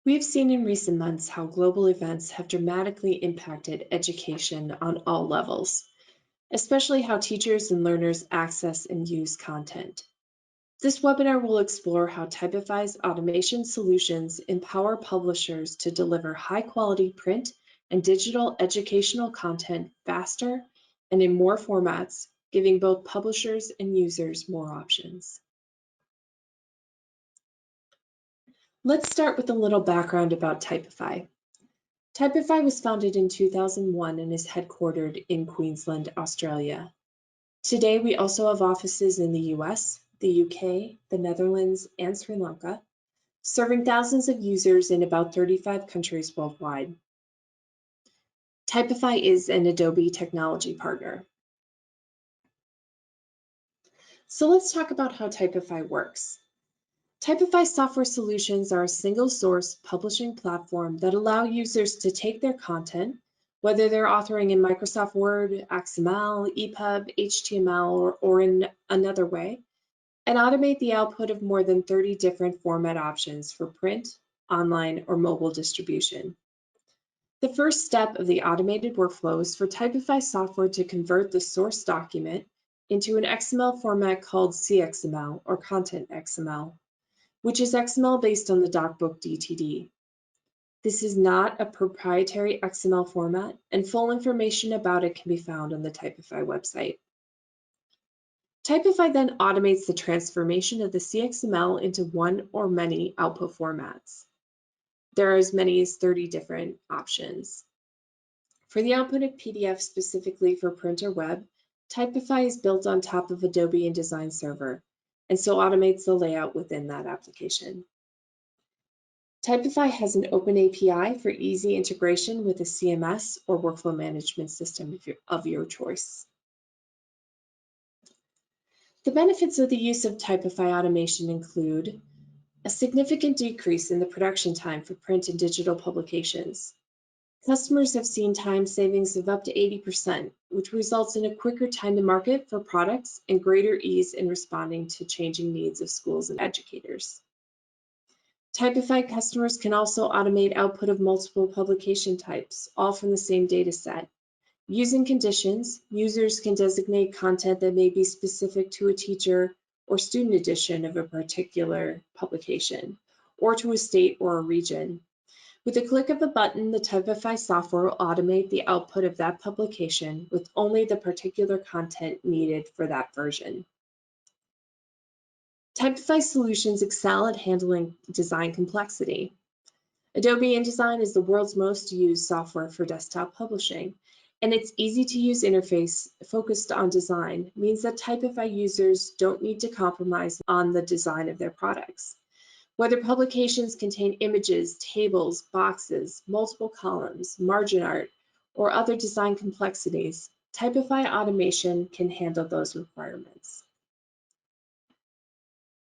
We have seen in recent months how global events have dramatically impacted education on all levels, especially how teachers and learners access and use content. This webinar will explore how Typify's automation solutions empower publishers to deliver high-quality print and digital educational content faster and in more formats, giving both publishers and users more options. Let's start with a little background about Typify. Typify was founded in 2001 and is headquartered in Queensland, Australia. Today, we also have offices in the US, the UK, the Netherlands, and Sri Lanka, serving thousands of users in about 35 countries worldwide. Typify is an Adobe technology partner. So let's talk about how Typify works. Typify software solutions are a single-source publishing platform that allow users to take their content, whether they're authoring in Microsoft Word, XML, EPUB, HTML, or in another way, and automate the output of more than 30 different format options for print, online, or mobile distribution. The first step of the automated workflow is for Typify software to convert the source document into an XML format called CXML or Content XML, which is XML based on the DocBook DTD. This is not a proprietary XML format, and full information about it can be found on the Typify website. Typify then automates the transformation of the CXML into one or many output formats. There are as many as 30 different options. For the output of PDF specifically for print or web, Typify is built on top of Adobe InDesign Server, and so automates the layout within that application. Typify has an open API for easy integration with a CMS or workflow management system of your choice. The benefits of the use of Typify automation include a significant decrease in the production time for print and digital publications. Customers have seen time savings of up to 80%, which results in a quicker time to market for products and greater ease in responding to changing needs of schools and educators. Typify customers can also automate output of multiple publication types, all from the same data set. Using conditions, users can designate content that may be specific to a teacher or student edition of a particular publication, or to a state or a region. With a click of a button, the Typify software will automate the output of that publication with only the particular content needed for that version. Typify solutions excel at handling design complexity. Adobe InDesign is the world's most used software for desktop publishing, and its easy-to-use interface focused on design means that Typify users don't need to compromise on the design of their products. Whether publications contain images, tables, boxes, multiple columns, margin art, or other design complexities, Typify automation can handle those requirements.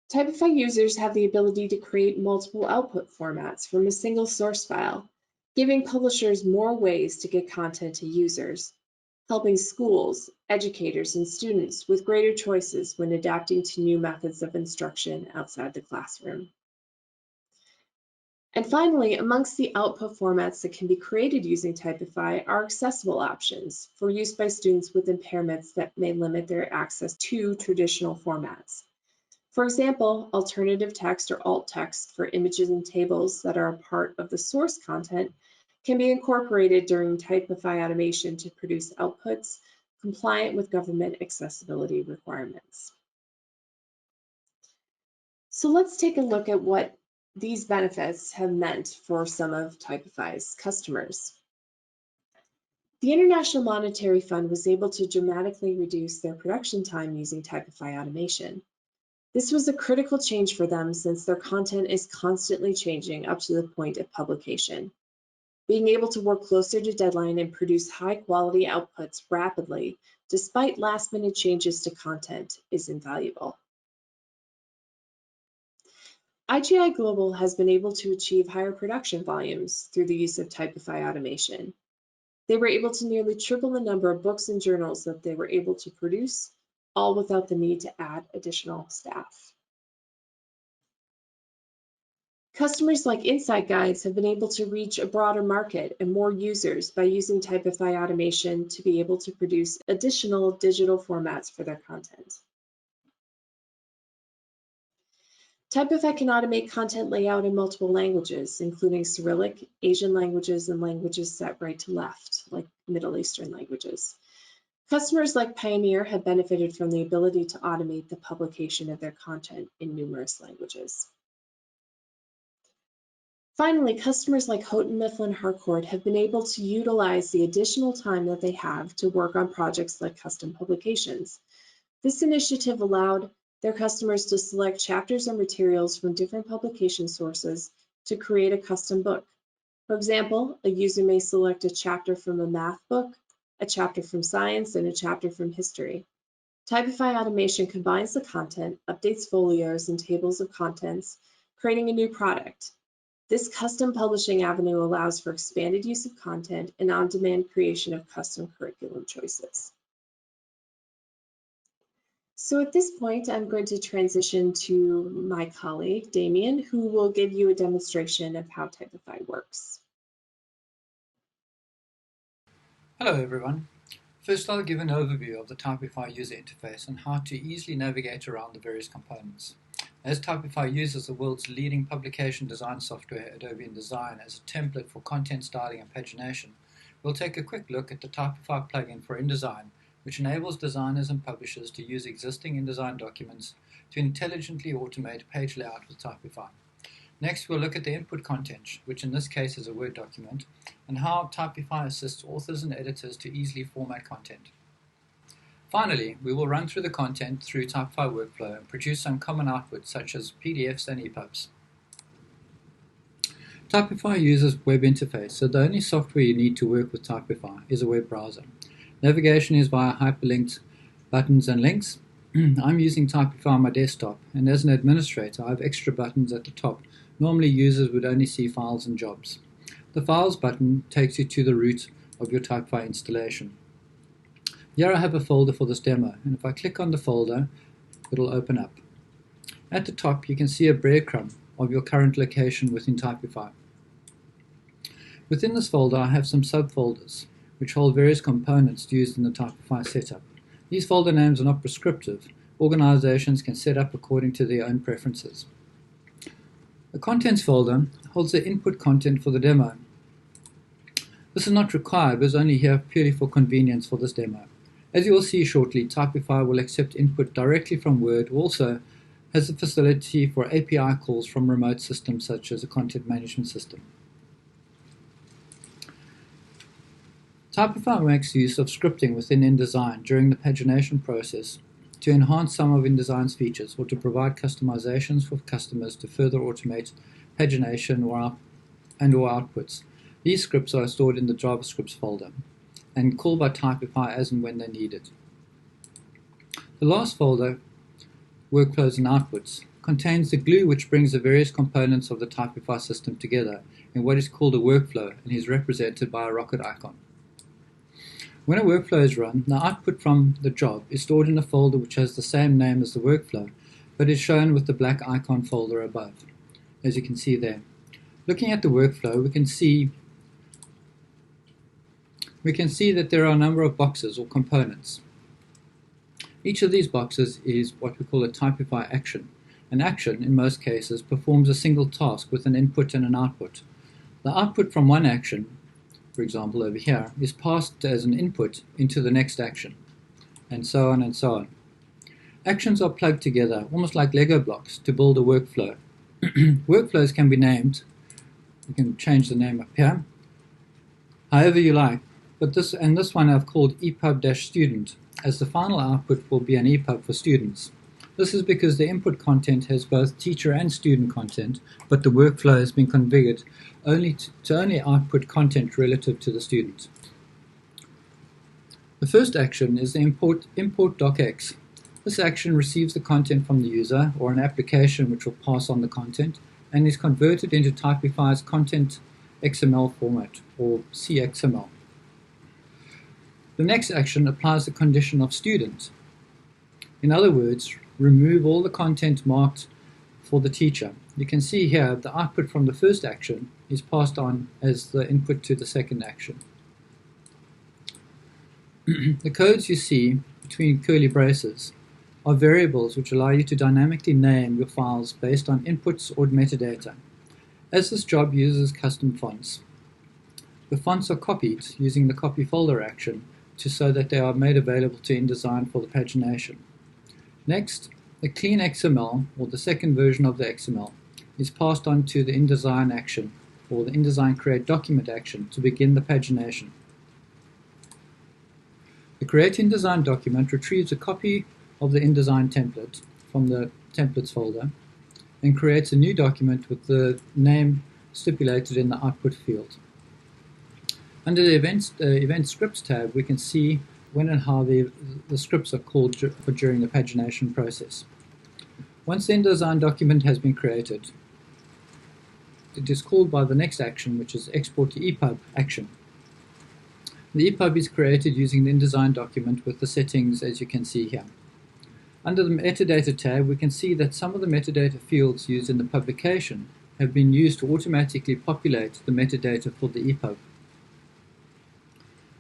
Typify users have the ability to create multiple output formats from a single source file, giving publishers more ways to get content to users, helping schools, educators, and students with greater choices when adapting to new methods of instruction outside the classroom. And finally, amongst the output formats that can be created using Typify are accessible options for use by students with impairments that may limit their access to traditional formats. For example, alternative text or alt text for images and tables that are a part of the source content can be incorporated during Typify automation to produce outputs compliant with government accessibility requirements. So let's take a look at what these benefits have meant for some of Typify's customers. The International Monetary Fund was able to dramatically reduce their production time using Typify automation. This was a critical change for them since their content is constantly changing up to the point of publication. Being able to work closer to deadline and produce high-quality outputs rapidly, despite last-minute changes to content, is invaluable. IGI Global has been able to achieve higher production volumes through the use of Typify automation. They were able to nearly triple the number of books and journals that they were able to produce, all without the need to add additional staff. Customers like Insight Guides have been able to reach a broader market and more users by using Typify automation to be able to produce additional digital formats for their content. Typify can automate content layout in multiple languages, including Cyrillic, Asian languages, and languages set right to left, like Middle Eastern languages. Customers like Pioneer have benefited from the ability to automate the publication of their content in numerous languages. Finally, customers like Houghton Mifflin Harcourt have been able to utilize the additional time that they have to work on projects like custom publications. This initiative allowed their customers to select chapters and materials from different publication sources to create a custom book. For example, a user may select a chapter from a math book, a chapter from science, and a chapter from history. Typify automation combines the content, updates folios and tables of contents, creating a new product. This custom publishing avenue allows for expanded use of content and on-demand creation of custom curriculum choices. So at this point, I'm going to transition to my colleague, Damien, who will give you a demonstration of how Typify works. Hello everyone. First I'll give an overview of the Typify user interface and how to easily navigate around the various components. As Typify uses the world's leading publication design software, Adobe InDesign, as a template for content styling and pagination, we'll take a quick look at the Typify plugin for InDesign, which enables designers and publishers to use existing InDesign documents to intelligently automate page layout with Typify. Next, we'll look at the input content, which in this case is a Word document, and how Typify assists authors and editors to easily format content. Finally, we will run through the content through Typify workflow and produce some common outputs such as PDFs and EPUBs. Typify uses web interface, so the only software you need to work with Typify is a web browser. Navigation is via hyperlinked buttons and links. I'm using Typify on my desktop, and as an administrator I have extra buttons at the top. Normally users would only see files and jobs. The Files button takes you to the root of your Typify installation. Here I have a folder for this demo, and if I click on the folder, it'll open up. At the top you can see a breadcrumb of your current location within Typify. Within this folder I have some subfolders, which hold various components used in the Typify setup. These folder names are not prescriptive. Organizations can set up according to their own preferences. The Contents folder holds the input content for the demo. This is not required, but is only here purely for convenience for this demo. As you will see shortly, Typify will accept input directly from Word. Also has the facility for API calls from remote systems such as a content management system. Typify makes use of scripting within InDesign during the pagination process to enhance some of InDesign's features or to provide customizations for customers to further automate pagination or outputs. These scripts are stored in the JavaScripts folder and called by Typify as and when they're needed. The last folder, Workflows and Outputs, contains the glue which brings the various components of the Typify system together in what is called a workflow and is represented by a rocket icon. When a workflow is run, the output from the job is stored in a folder which has the same name as the workflow, but is shown with the black icon folder above, as you can see there. Looking at the workflow, we can see that there are a number of boxes or components. Each of these boxes is what we call a Typify action. An action, in most cases, performs a single task with an input and an output. The output from one action, for example over here, is passed as an input into the next action, and so on and so on. Actions are plugged together, almost like Lego blocks, to build a workflow. Workflows can be named. You can change the name up here, however you like. But this one I've called EPUB-student, as the final output will be an EPUB for students. This is because the input content has both teacher and student content, but the workflow has been configured to only output content relative to the student. The first action is the import docx. This action receives the content from the user or an application which will pass on the content and is converted into Typify's content XML format, or CXML. The next action applies the condition of student. In other words, remove all the content marked for the teacher. You can see here the output from the first action is passed on as the input to the second action. The codes you see between curly braces are variables which allow you to dynamically name your files based on inputs or metadata. As this job uses custom fonts, the fonts are copied using the copy folder action so that they are made available to InDesign for the pagination. Next, the clean XML, or the second version of the XML, is passed on to the InDesign action, or the InDesign create document action, to begin the pagination. The create InDesign document retrieves a copy of the InDesign template from the templates folder and creates a new document with the name stipulated in the output field. Under the event scripts tab, we can see when and how the scripts are called during the pagination process. Once the InDesign document has been created, it is called by the next action, which is export to EPUB action. The EPUB is created using the InDesign document with the settings as you can see here. Under the metadata tab, we can see that some of the metadata fields used in the publication have been used to automatically populate the metadata for the EPUB.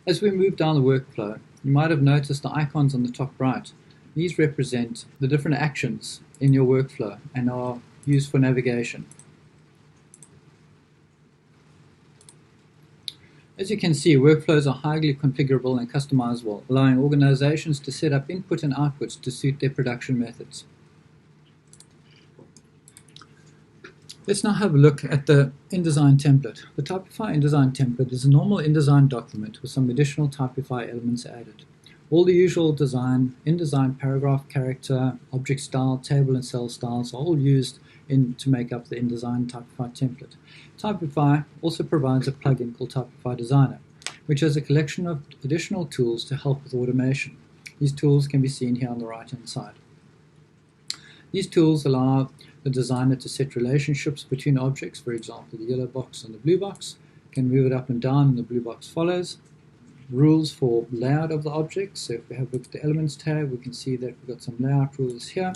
As we move down the workflow, you might have noticed the icons on the top right. These represent the different actions in your workflow and are used for navigation. As you can see, workflows are highly configurable and customizable, allowing organizations to set up input and outputs to suit their production methods. Let's now have a look at the InDesign template. The Typify InDesign template is a normal InDesign document with some additional Typify elements added. All the usual InDesign paragraph, character, object style, table and cell styles are all used to make up the InDesign Typify template. Typify also provides a plugin called Typify Designer, which has a collection of additional tools to help with automation. These tools can be seen here on the right-hand side. These tools allow the designer to set relationships between objects. For example, the yellow box and the blue box can move it up and down and the blue box follows. Rules for layout of the objects. So if we have a look at the Elements tab, we can see that we've got some layout rules here,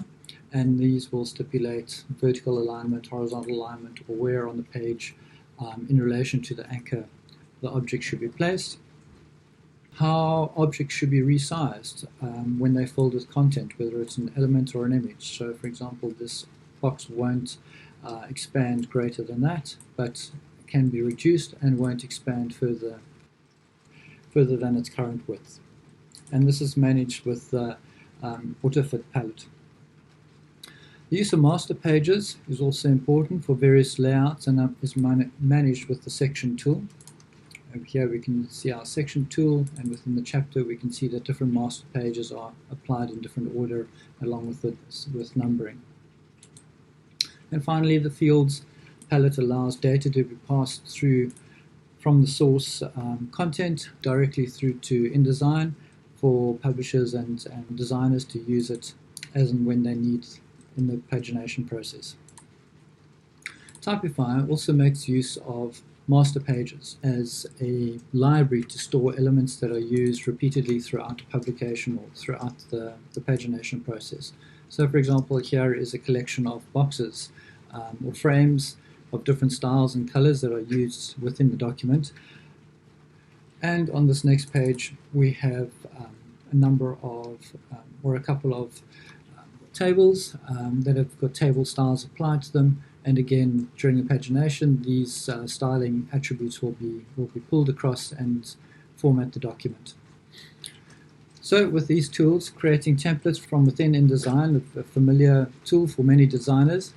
and these will stipulate vertical alignment, horizontal alignment, or where on the page in relation to the anchor the object should be placed. How objects should be resized when they're filled with content, whether it's an element or an image. So for example, this box won't expand greater than that, but can be reduced and won't expand further than its current width. And this is managed with the AutoFit palette. The use of master pages is also important for various layouts and is managed with the section tool. Over here we can see our section tool, and within the chapter we can see that different master pages are applied in different order along with numbering. And finally, the fields palette allows data to be passed through from the source content directly through to InDesign for publishers and designers to use it as and when they need in the pagination process. Typify also makes use of master pages as a library to store elements that are used repeatedly throughout a publication or throughout the pagination process. So for example, here is a collection of boxes or frames of different styles and colors that are used within the document. And on this next page we have a number of or a couple of tables that have got table styles applied to them, and again during the pagination these styling attributes will be pulled across and format the document. So with these tools, creating templates from within InDesign, a familiar tool for many designers,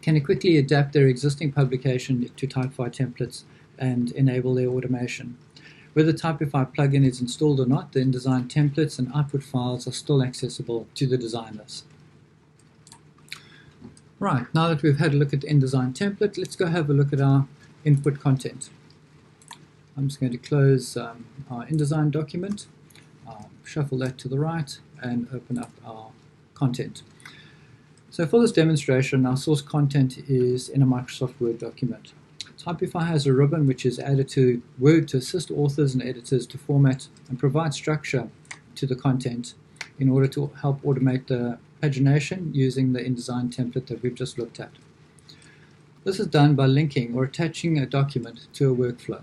can quickly adapt their existing publication to Typify templates and enable their automation. Whether Typify plugin is installed or not, the InDesign templates and output files are still accessible to the designers. Right, now that we've had a look at the InDesign template, let's go have a look at our input content. I'm just going to close our InDesign document, shuffle that to the right, and open up our content. So for this demonstration, our source content is in a Microsoft Word document. Typify has a ribbon which is added to Word to assist authors and editors to format and provide structure to the content in order to help automate the pagination using the InDesign template that we've just looked at. This is done by linking or attaching a document to a workflow.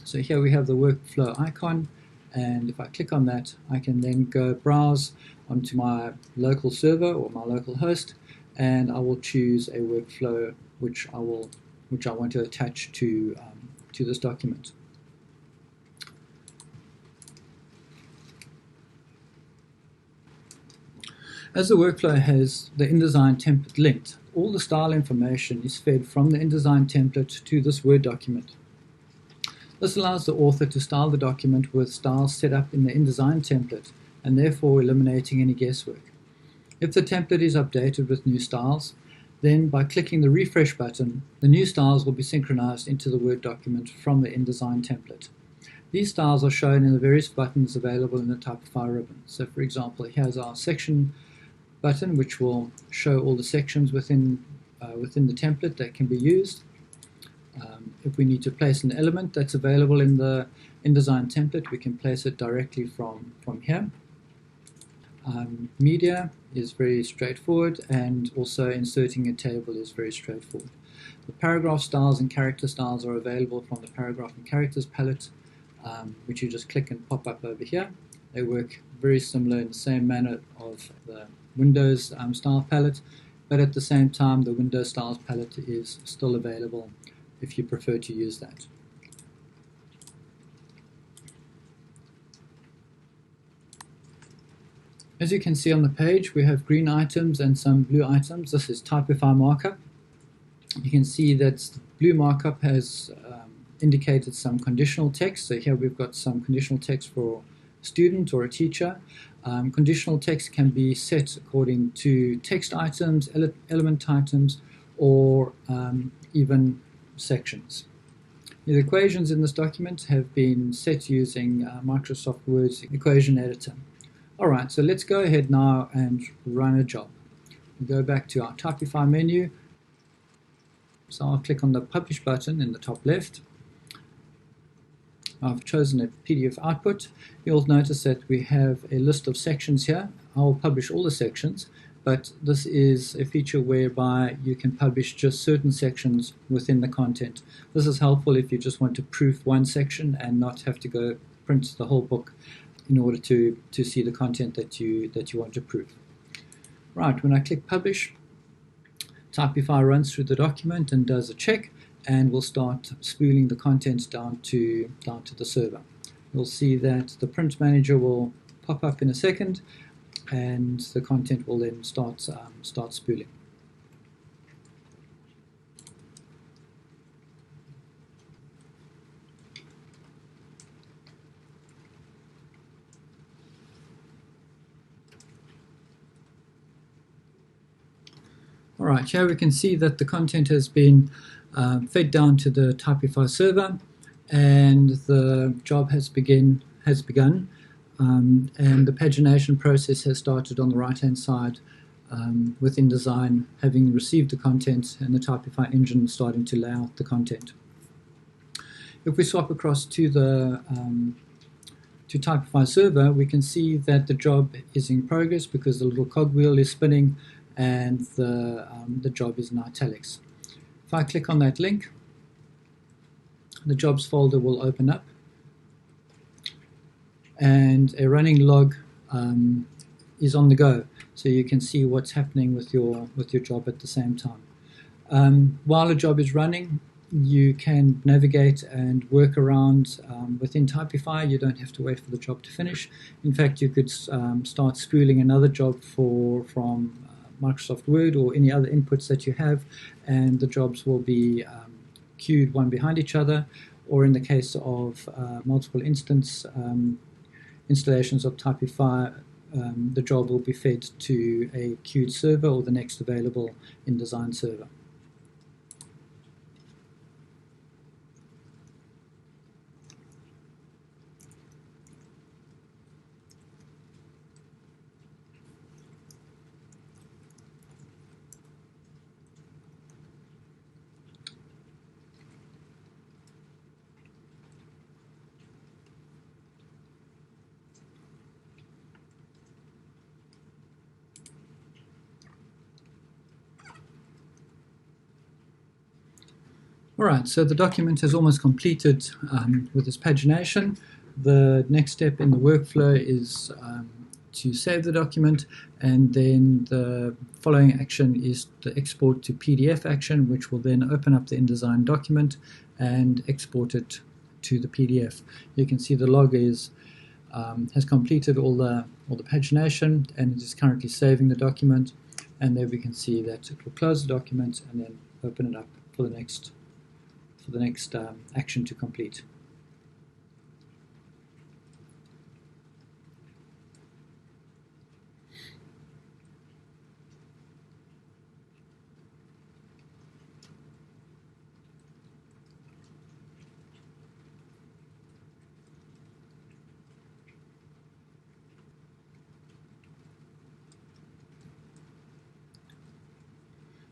So here we have the workflow icon, and if I click on that, I can then go browse onto my local server or my local host, and I will choose a workflow which I want to attach to this document. As the workflow has the InDesign template linked, all the style information is fed from the InDesign template to this Word document. This allows the author to style the document with styles set up in the InDesign template, and therefore eliminating any guesswork. If the template is updated with new styles, then by clicking the refresh button, the new styles will be synchronized into the Word document from the InDesign template. These styles are shown in the various buttons available in the Typify ribbon. So for example, here's our section button, which will show all the sections within the template that can be used. If we need to place an element that's available in the InDesign template, we can place it directly from here. Media is very straightforward, and also inserting a table is very straightforward. The paragraph styles and character styles are available from the paragraph and characters palette, which you just click and pop up over here. They work very similar in the same manner of the Windows style palette, but at the same time the Windows styles palette is still available if you prefer to use that. As you can see on the page, we have green items and some blue items. This is Typify markup. You can see that the blue markup has indicated some conditional text. So here we've got some conditional text for a student or a teacher. Conditional text can be set according to text items, element items, or even sections. The equations in this document have been set using Microsoft Word's equation editor. Alright, so let's go ahead now and run a job. We go back to our Typify menu. So I'll click on the Publish button in the top left. I've chosen a PDF output. You'll notice that we have a list of sections here. I'll publish all the sections, but this is a feature whereby you can publish just certain sections within the content. This is helpful if you just want to proof one section and not have to go print the whole book in order to see the content that you want to proof. Right, when I click Publish, Typify runs through the document and does a check, and we'll start spooling the contents down to the server. You'll see that the print manager will pop up in a second, and the content will then start spooling. Alright, here we can see that the content has been fed down to the Typify server, and the job has begun, and the pagination process has started on the right hand side with InDesign having received the content and the Typify engine starting to lay out the content. If we swap across to the Typify server, we can see that the job is in progress because the little cogwheel is spinning and the job is in italics. If I click on that link, the jobs folder will open up, and a running log is on the go, so you can see what's happening with your job at the same time. While a job is running, you can navigate and work around within Typify. You don't have to wait for the job to finish. In fact, you could start spooling another job from Microsoft Word or any other inputs that you have, and the jobs will be queued one behind each other, or in the case of multiple installations of Typify, the job will be fed to a queued server or the next available InDesign server. Alright, so the document has almost completed with its pagination. The next step in the workflow is to save the document, and then the following action is the export to PDF action, which will then open up the InDesign document and export it to the PDF. You can see the log is has completed all the pagination, and it is currently saving the document. And there we can see that it will close the document and then open it up for the next action to complete.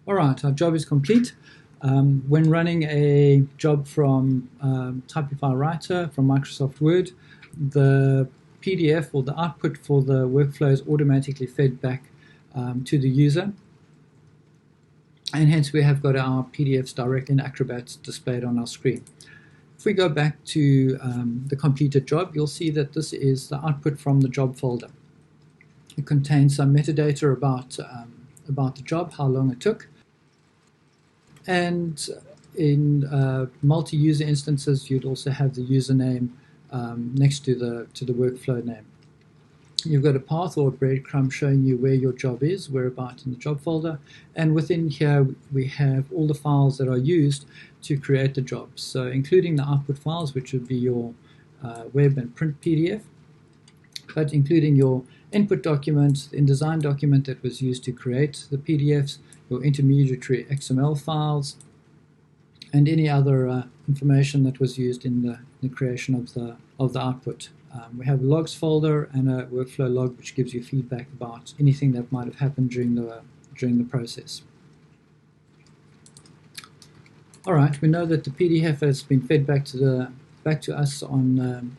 Alright, our job is complete. When running a job from Typify Writer from Microsoft Word, the PDF or the output for the workflow is automatically fed back to the user, and hence we have got our PDFs directly in Acrobat displayed on our screen. If we go back to the completed job, you'll see that this is the output from the job folder. It contains some metadata about the job, how long it took. And in multi-user instances, you'd also have the username next to the workflow name. You've got a path or a breadcrumb showing you where your job is, whereabouts in the job folder, and within here we have all the files that are used to create the job. So including the output files, which would be your web and print PDF, but including your input document, the InDesign document that was used to create the PDFs, your intermediary XML files, and any other information that was used in the creation of the output. We have a logs folder and a workflow log, which gives you feedback about anything that might have happened during the process. All right, we know that the PDF has been fed back to us on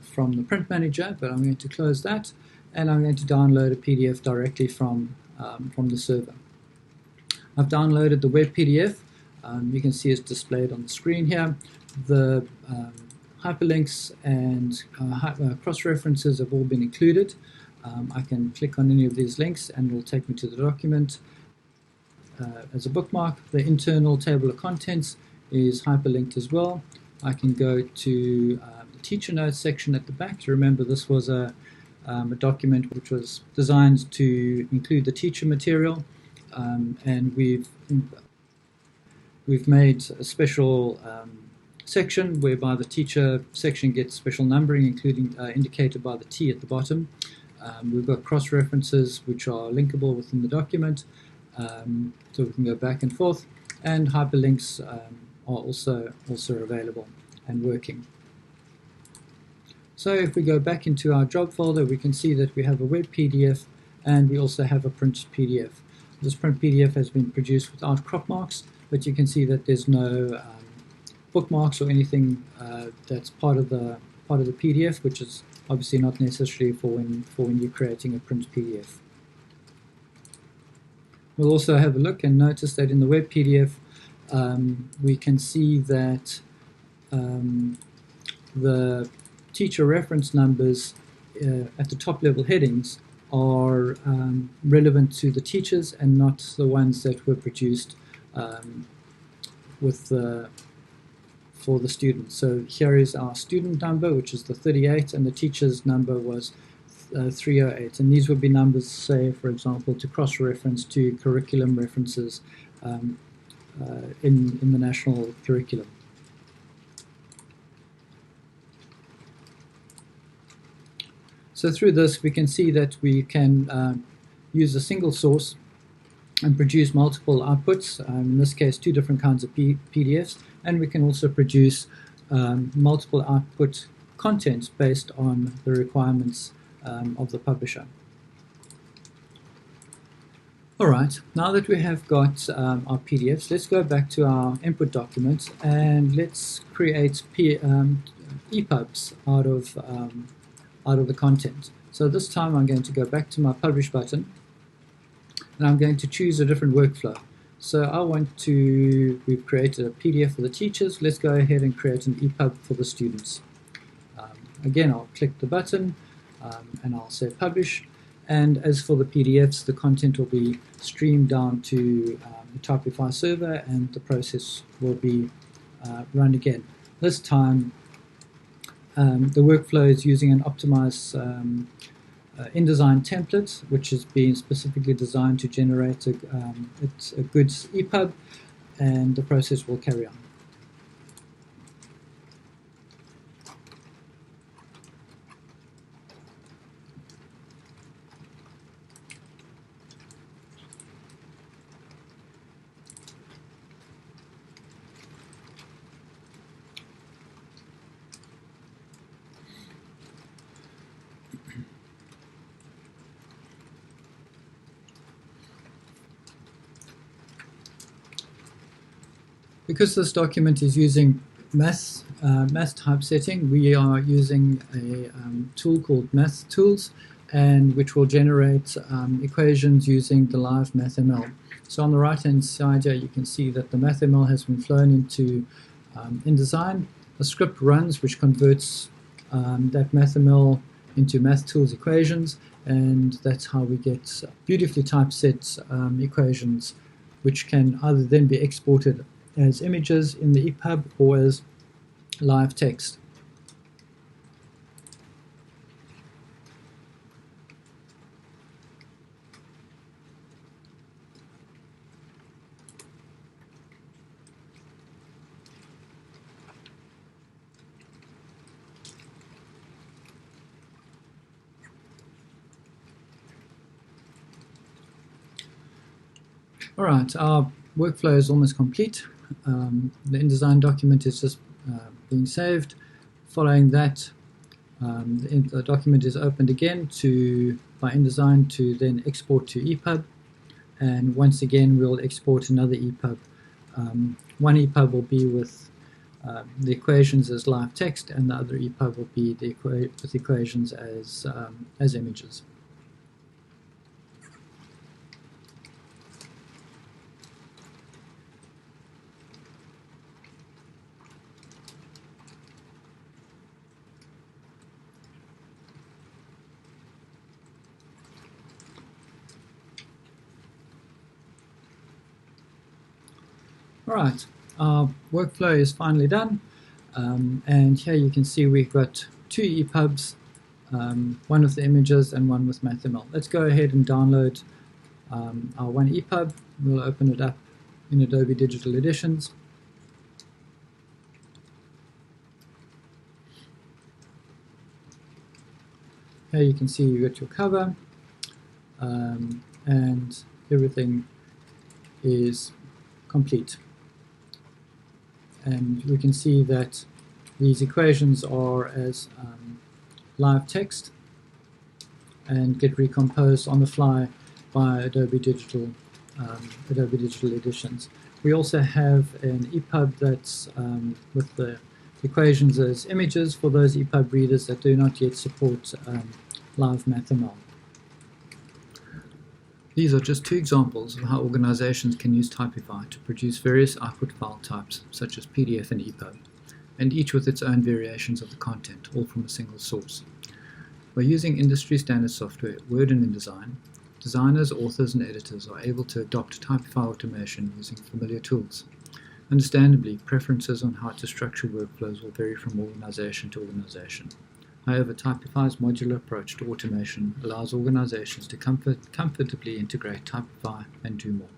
from the print manager, but I'm going to close that, and I'm going to download a PDF directly from the server. I've downloaded the web PDF. You can see it's displayed on the screen here. The hyperlinks and cross-references have all been included. I can click on any of these links and it will take me to the document as a bookmark. The internal table of contents is hyperlinked as well. I can go to the teacher notes section at the back. Remember, this was a document which was designed to include the teacher material, and we've made a special section whereby the teacher section gets special numbering, including indicated by the T at the bottom. We've got cross-references which are linkable within the document, so we can go back and forth, and hyperlinks are also available and working. So if we go back into our job folder, we can see that we have a web PDF and we also have a print PDF. This print PDF has been produced without crop marks, but you can see that there's no bookmarks or anything that's part of the PDF, which is obviously not necessary for when you're creating a print PDF. We'll also have a look and notice that in the web PDF we can see that the teacher reference numbers at the top level headings are relevant to the teachers and not the ones that were produced for the students. So here is our student number, which is the 38, and the teacher's number was 308. And these would be numbers, say, for example, to cross-reference to curriculum references in the national curriculum. So through this, we can see that we can use a single source and produce multiple outputs, in this case 2 different kinds of PDFs, and we can also produce multiple output contents based on the requirements of the publisher. Alright, now that we have got our PDFs, let's go back to our input document and let's create EPUBs out of the content. So this time I'm going to go back to my publish button and I'm going to choose a different workflow. So we've created a PDF for the teachers. Let's go ahead and create an EPUB for the students. Again, I'll click the button and I'll say publish. And as for the PDFs, the content will be streamed down to the Typify server, and the process will be run again. This time, the workflow is using an optimized InDesign template, which has been specifically designed to generate a good EPUB, and the process will carry on. Because this document is using math typesetting, we are using a tool called Math Tools, and which will generate equations using the live MathML. So on the right hand side here, you can see that the MathML has been flown into InDesign. A script runs which converts that MathML into Math Tools equations, and that's how we get beautifully typeset equations, which can either then be exported as images in the EPUB or as live text. All right, our workflow is almost complete. The InDesign document is just being saved. Following that, the document is opened again by InDesign to then export to EPUB, and once again we'll export another EPUB. One EPUB will be with the equations as live text, and the other EPUB will be with equations as images. Alright, our workflow is finally done, and here you can see we've got two EPUBs, one with the images and one with MathML. Let's go ahead and download our one EPUB. We'll open it up in Adobe Digital Editions. Here you can see you got your cover, and everything is complete. And we can see that these equations are as live text and get recomposed on the fly by Adobe Digital Editions. We also have an EPUB that's with the equations as images for those EPUB readers that do not yet support live MathML. These are just two examples of how organizations can use Typify to produce various output file types, such as PDF and EPUB, and each with its own variations of the content, all from a single source. By using industry-standard software, Word and InDesign, designers, authors, and editors are able to adopt Typify automation using familiar tools. Understandably, preferences on how to structure workflows will vary from organization to organization. However, Typify's modular approach to automation allows organizations to comfortably integrate Typify and do more.